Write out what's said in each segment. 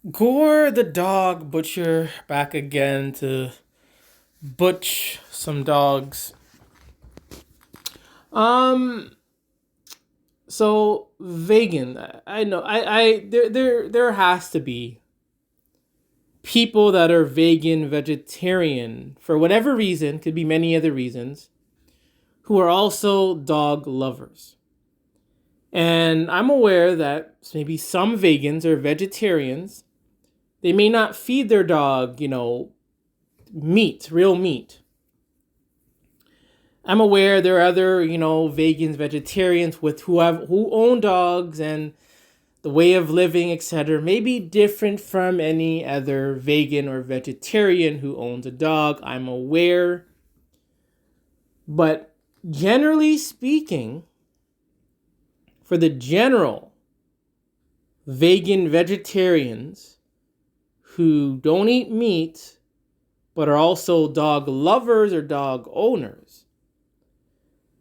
Gore the dog butcher back again to butch some dogs. Um so vegan, I know I there has to be people that are vegan, vegetarian for whatever reason, could be many other reasons, who are also dog lovers. And I'm aware that maybe some vegans or vegetarians, they may not feed their dog, meat, real meat. I'm aware there are other, vegans, vegetarians with who own dogs, and the way of living, etc., may be different from any other vegan or vegetarian who owns a dog. I'm aware. But generally speaking, for the general vegan vegetarians who don't eat meat but are also dog lovers or dog owners,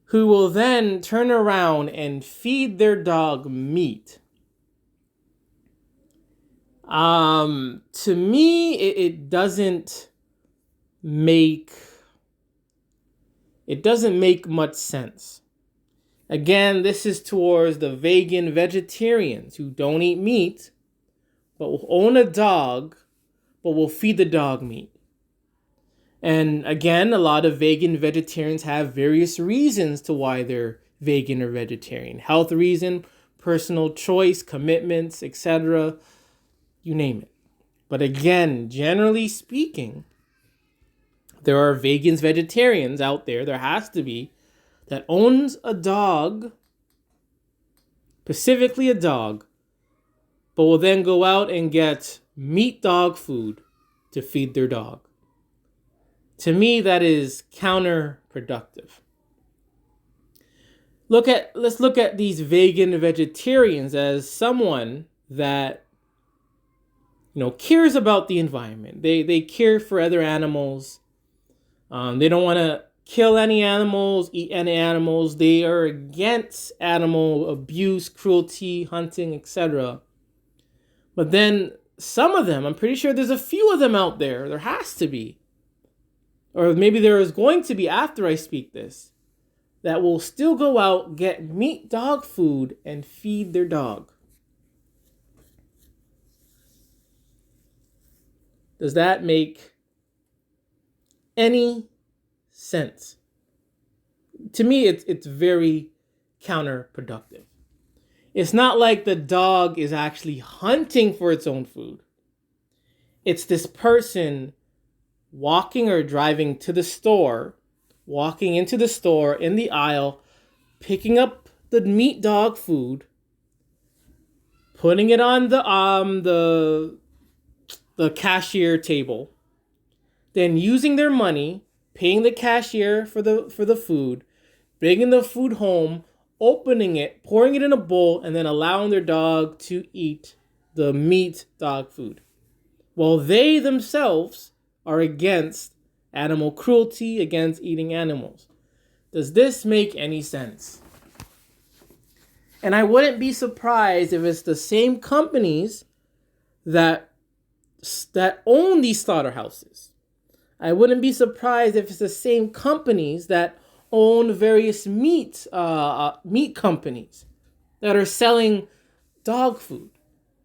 who will then turn around and feed their dog meat. To me, it doesn't make much sense. Again, this is towards the vegan vegetarians who don't eat meat, but will own a dog, but will feed the dog meat. And again, a lot of vegan vegetarians have various reasons to why they're vegan or vegetarian. Health reason, personal choice, commitments, etc. You name it. But again, generally speaking, there are vegans, vegetarians out there has to be, that owns a dog, specifically a dog, but will then go out and get meat dog food to feed their dog. To me, that is counterproductive. Let's look at these vegan vegetarians as someone that cares about the environment. They care for other animals. They don't want to kill any animals, eat any animals. They are against animal abuse, cruelty, hunting, etc. But then some of them, I'm pretty sure there's a few of them out there. There has to be. Or maybe there is going to be after I speak this, that will still go out, get meat dog food, and feed their dog. Does that make any sense? To me, it's very counterproductive. It's not like the dog is actually hunting for its own food. It's this person walking or driving to the store, walking into the store in the aisle, picking up the meat dog food, putting it on the cashier table, then using their money, paying the cashier for the food, bringing the food home, opening it, pouring it in a bowl, and then allowing their dog to eat the meat dog food. While they themselves are against animal cruelty, against eating animals. Does this make any sense? And I wouldn't be surprised if it's the same companies that own these slaughterhouses. I wouldn't be surprised if it's the same companies that own various meat companies that are selling dog food.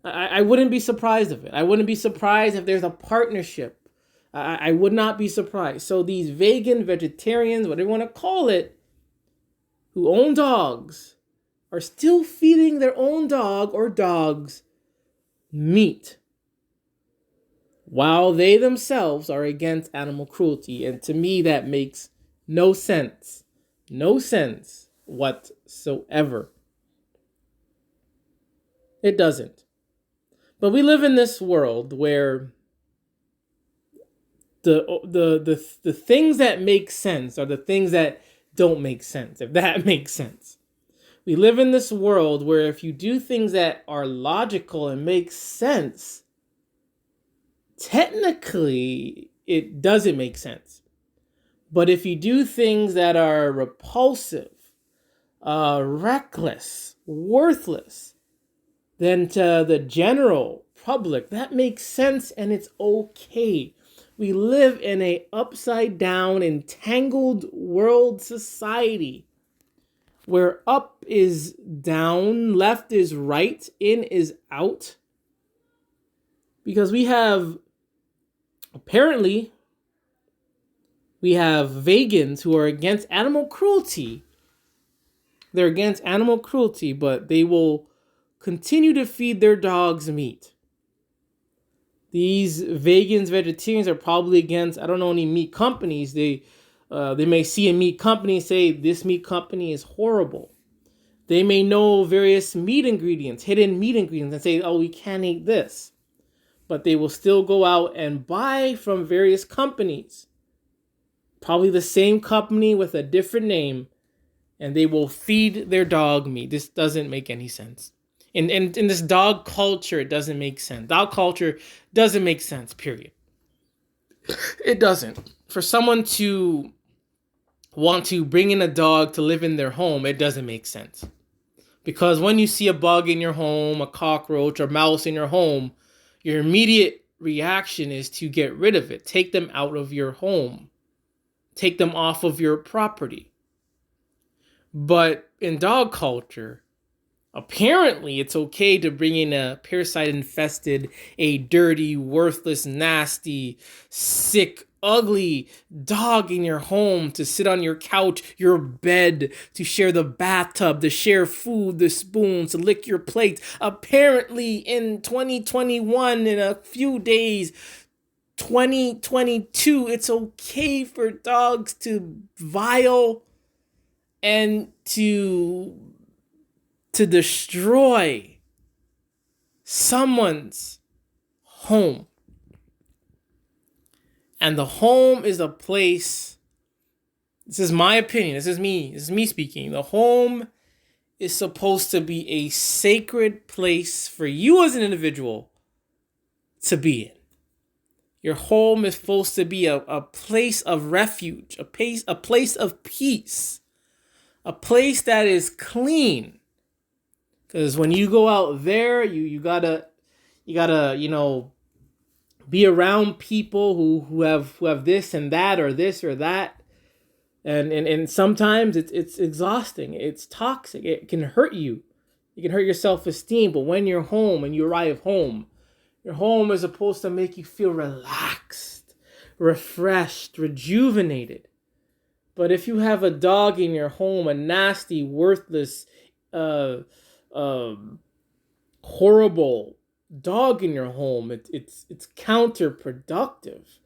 I wouldn't be surprised of it. I wouldn't be surprised if there's a partnership. I would not be surprised. So these vegan, vegetarians, whatever you want to call it, who own dogs, are still feeding their own dog or dogs meat, while they themselves are against animal cruelty. And to me, that makes no sense. No sense whatsoever. It doesn't. But we live in this world where the things that make sense are the things that don't make sense, if that makes sense. We live in this world where if you do things that are logical and make sense, technically it doesn't make sense. But if you do things that are repulsive, reckless, worthless, then to the general republic. That makes sense, and it's okay. We live in a upside down, entangled world society where up is down, left is right, in is out. Because apparently, we have vegans who are against animal cruelty. They're against animal cruelty, but they will continue to feed their dogs meat. These vegans, vegetarians are probably against, I don't know, any meat companies. They may see a meat company and say, this meat company is horrible. They may know various meat ingredients, hidden meat ingredients, and say, oh, we can't eat this. But they will still go out and buy from various companies. Probably the same company with a different name. And they will feed their dog meat. This doesn't make any sense. In this dog culture, it doesn't make sense. Dog culture doesn't make sense, period. It doesn't. For someone to want to bring in a dog to live in their home, it doesn't make sense. Because when you see a bug in your home, a cockroach or mouse in your home, your immediate reaction is to get rid of it. Take them out of your home. Take them off of your property. But in dog culture, apparently it's okay to bring in a parasite-infested, a dirty, worthless, nasty, sick, ugly dog in your home to sit on your couch, your bed, to share the bathtub, to share food, the spoons, to lick your plate. Apparently in 2021, in a few days, 2022, it's okay for dogs to vile and to destroy someone's home. And the home is a place, this is my opinion, this is me speaking. The home is supposed to be a sacred place for you as an individual to be in. Your home is supposed to be a place of refuge, a place of peace, a place that is clean. Because when you go out there, you gotta be around people who have this and that, or this or that, and sometimes it's exhausting. It's toxic. It can hurt you. It can hurt your self-esteem. But when you're home and you arrive home, your home is supposed to make you feel relaxed, refreshed, rejuvenated. But if you have a dog in your home, a nasty, worthless, horrible dog in your home, it's counterproductive.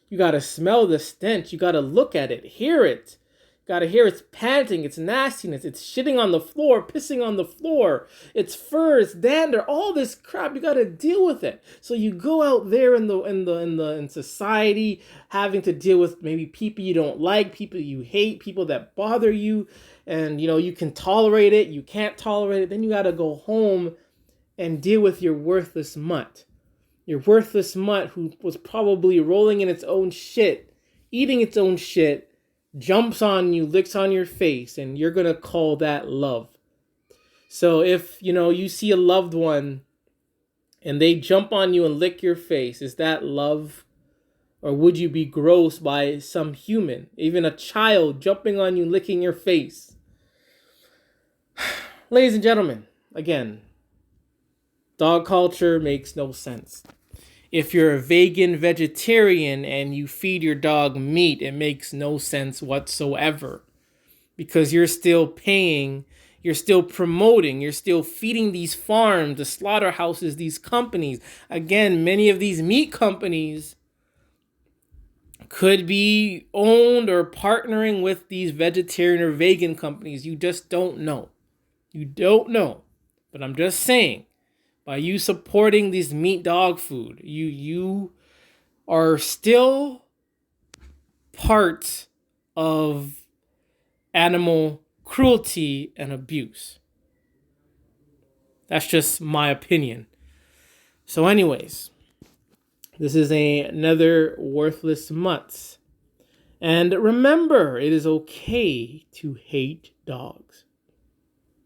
You gotta smell the stench. You gotta look at it, hear it. You gotta hear its panting, its nastiness, it's shitting on the floor, pissing on the floor, its fur, its dander, all this crap. You gotta deal with it. So you go out there in society, having to deal with maybe people you don't like, people you hate, people that bother you, and you can tolerate it, you can't tolerate it. Then you gotta go home and deal with your worthless mutt. Your worthless mutt who was probably rolling in its own shit, eating its own shit, jumps on you, licks on your face, and you're gonna call that love. So if, you see a loved one and they jump on you and lick your face, is that love? Or would you be grossed by some human, even a child jumping on you, licking your face? Ladies and gentlemen, again, dog culture makes no sense. If you're a vegan, vegetarian, and you feed your dog meat, it makes no sense whatsoever. Because you're still paying, you're still promoting, you're still feeding these farms, the slaughterhouses, these companies. Again, many of these meat companies could be owned or partnering with these vegetarian or vegan companies. You just don't know. You don't know. But I'm just saying, by you supporting this meat dog food, you are still part of animal cruelty and abuse. That's just my opinion. So anyways, this is another worthless mutt. And remember, it is okay to hate dogs.